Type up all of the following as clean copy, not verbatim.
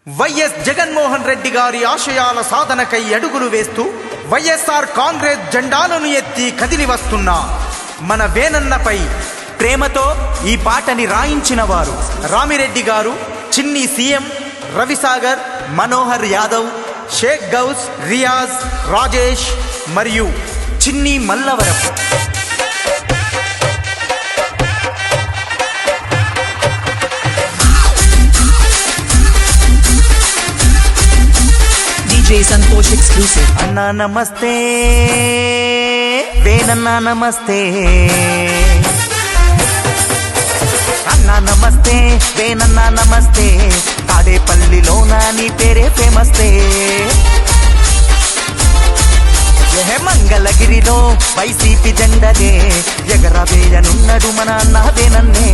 YS Jaganmohan Reddy గారి ఆశయాల సాధనకై అడుగులు వేస్తూ వైఎస్ఆర్ కాంగ్రెస్ జెండాలను ఎత్తి కదిలి వస్తున్న మన వేనన్నపై ప్రేమతో ఈ పాటని రాయించిన వారు రామిరెడ్డి గారు, చిన్ని సీఎం, రవిసాగర్, మనోహర్ యాదవ్, షేక్ గౌస్, రియాజ్, రాజేష్ మరియు చిన్ని మల్లవరం. DJ Santosh exclusive. అన్నా నమస్తే, వేనన్నా నమస్తే. అన్నా నమస్తే, వేనన్నా నమస్తే. తాడేపల్లిలోన నీ పేరే ఫేమస్తే. మంగళగిరిలో వైసీపీ జెండలే ఎగరవేయనున్నాడు మన అన్న వేనన్నే.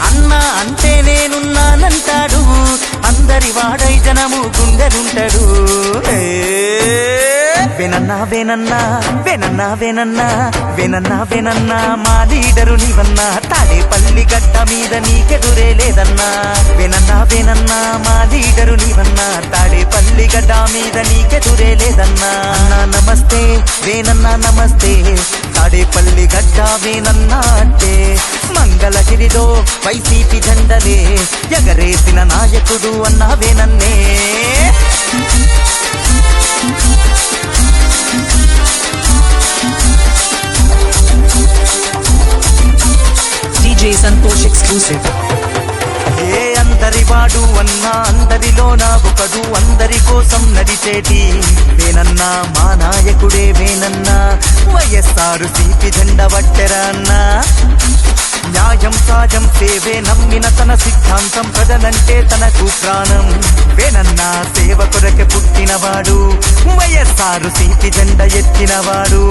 అన్న అంటే నేనున్నానంటాడు, అందరి వాడై జనము గుండెలుంటాడు. వేనన్నా వేనన్నా వేనన్నా వేనన్నా వేనన్నా వేనన్నా మా లీడరు నీవన్నా. తాడేపల్లి గడ్డ మీద నీకెదురే లేదన్నా. వేనన్నా వేనన్నా మా లీడరు నీవన్నా. తాడేపల్లి గడ్డ మీద నీకెదురే లేదన్నా. అన్నా నమస్తే, వేనన్నా నమస్తే. తాడేపల్లి గడ్డ వేనన్నా అంటే మంగళగిరిలో వైసీపీ జెండలే ఎగరేసిన నాయకుడు అన్నా వేనన్నే. DJ Santosh exclusive. ఏ అందరి వాడు అన్నా, అందరిలోన ఒకడు, అందరి కోసం నడిచేటి వేనన్నా. మా నాయకుడే వేనన్నా. వైఎస్ఆర్ సిపి జెండ పట్టెరా అన్నా. న్యాయం సాజం సేవే నమ్మిన తన సిద్ధాంతం, ప్రజలంటే తనకు ప్రాణం. వేనన్నా సేవ కొరకే పుట్టినవాడు, వైఎస్ఆర్ సిపి జెండ ఎత్తినవాడు.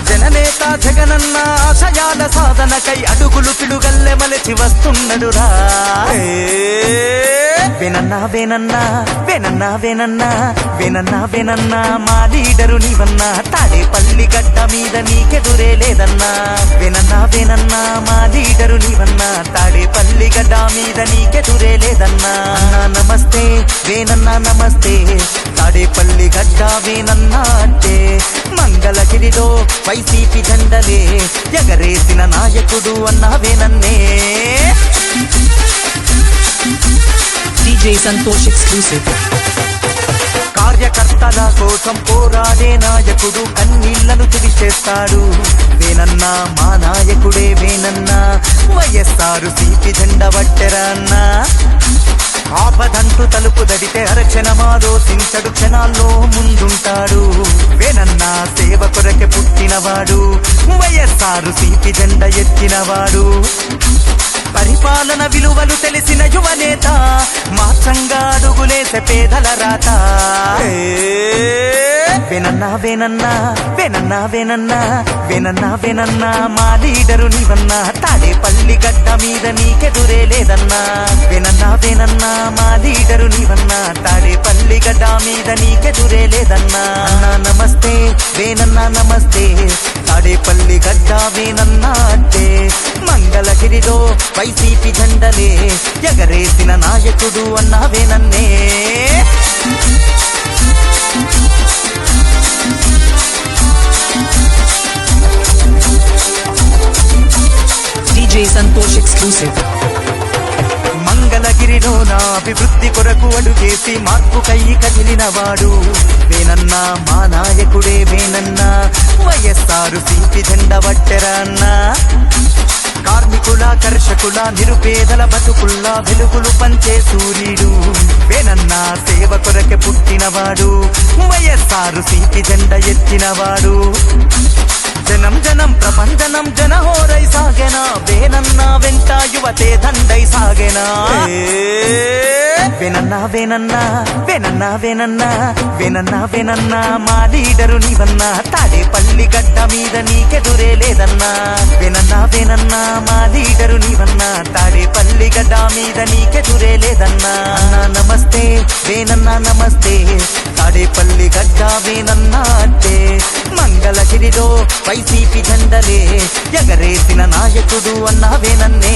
జననేత జగనన్న ఆశయాల సాధనకై అడుగులు పిడుగల్లె మలచి వస్తున్నడురా. వేనన్నా వేనన్నా వేనన్నా వేనన్నా వేనన్నా వేనన్నా మా లీడరు నీవన్నా. తాడేపల్లి గడ్డ మీద నీకెదురే లేదన్నా. వేనన్నా వేనన్నా మా లీడరు నీవన్నా. తాడేపల్లి గడ్డ మీద నీకెదురే లేదన్నా. అన్నా నమస్తే, వేనన్నా నమస్తే. తాడేపల్లి గడ్డ వేనన్నా అంటే మంగళగిరిలో వైసీపీ జెండలే ఎగరేసిన నాయకుడు అన్నా వేనన్నే. DJ Santosh exclusive. కార్యకర్తల కోసం పోరాడే నాయకుడు, కన్నీళ్లను తుడిచేస్తాడు వేనన్నా. మా నాయకుడే వేనన్నా. వైఎస్ఆర్ సిపి జెండ పట్టెరా అన్నా. ఆపదంటూ తలుపు దడితే అరక్షణమాలోచించడు, క్షణాల్లో ముందుంటాడు. వేనన్నా సేవ కొరకే పుట్టినవాడు, వైఎస్ఆర్ సిపి జెండ ఎత్తినవాడు. పరిపాలన విలువలు తెలిసిన యువనేత, మార్చంగా అడుగులేసే పేదల రాత. వేనన్నా వేనన్నా వేనన్నా వేనన్నా వేనన్నా వేనన్నా మా లీడరు నీవన్నా. తాడేపల్లి గడ్డ మీద నీకెదురే లేదన్నా. వేనన్నా వేనన్నా మా లీడరు నీవన్నా. తాడేపల్లి గడ్డ మీద నీకెదురే లేదన్నా. అన్నా నమస్తే, వేనన్నా నమస్తే. తాడేపల్లి గడ్డ వేనన్నా అంటే మంగళగిరిలో వైసీపీ జెండలే ఎగరేసిన నాయకుడు అన్నా వేనన్నే. DJ Santosh exclusive. మంగళగిరిలో నా అభివృద్ధి కొరకు అడుగేసి మార్పుకై కదిలినవాడు వేనన్నా. మా నాయకుడే వేనన్నా. వైఎస్ఆర్ సిపి జెండ పట్టెరా అన్నా. కార్మికుల, కర్షకుల, నిరుపేదల బతుకుల్లా వెలుగులు పంచే సూర్యుడు వేనన్నా. సేవ కొరకే పుట్టినవాడు, వైఎస్ఆర్ సిపి జెండ ఎత్తినవాడు. జనం జనం ప్రపంచనం జనహోరై సాగెనా. వేనన్నా వెంట యువతే దండై సాగెనా. వేనన్నా వేనన్నా వేనన్నా వేనన్నా వేనన్నా వేనన్నా మా లీడరు నీవన్నా. తాడేపల్లి గడ్డ మీద నీకెదురే లేదన్నా. వేనన్నా వేనన్నా మా లీడరు నీవన్నా. తాడేపల్లి గడ్డ మీద నీకెదురే లేదన్నా. అన్నా నమస్తే, వేనన్నా నమస్తే. తాడేపల్లి గడ్డ వేనన్నా అంటే మంగళగిరిలో వైసీపీ జెండలే ఎగరేసిన నాయకుడు అన్నా వేనన్నే.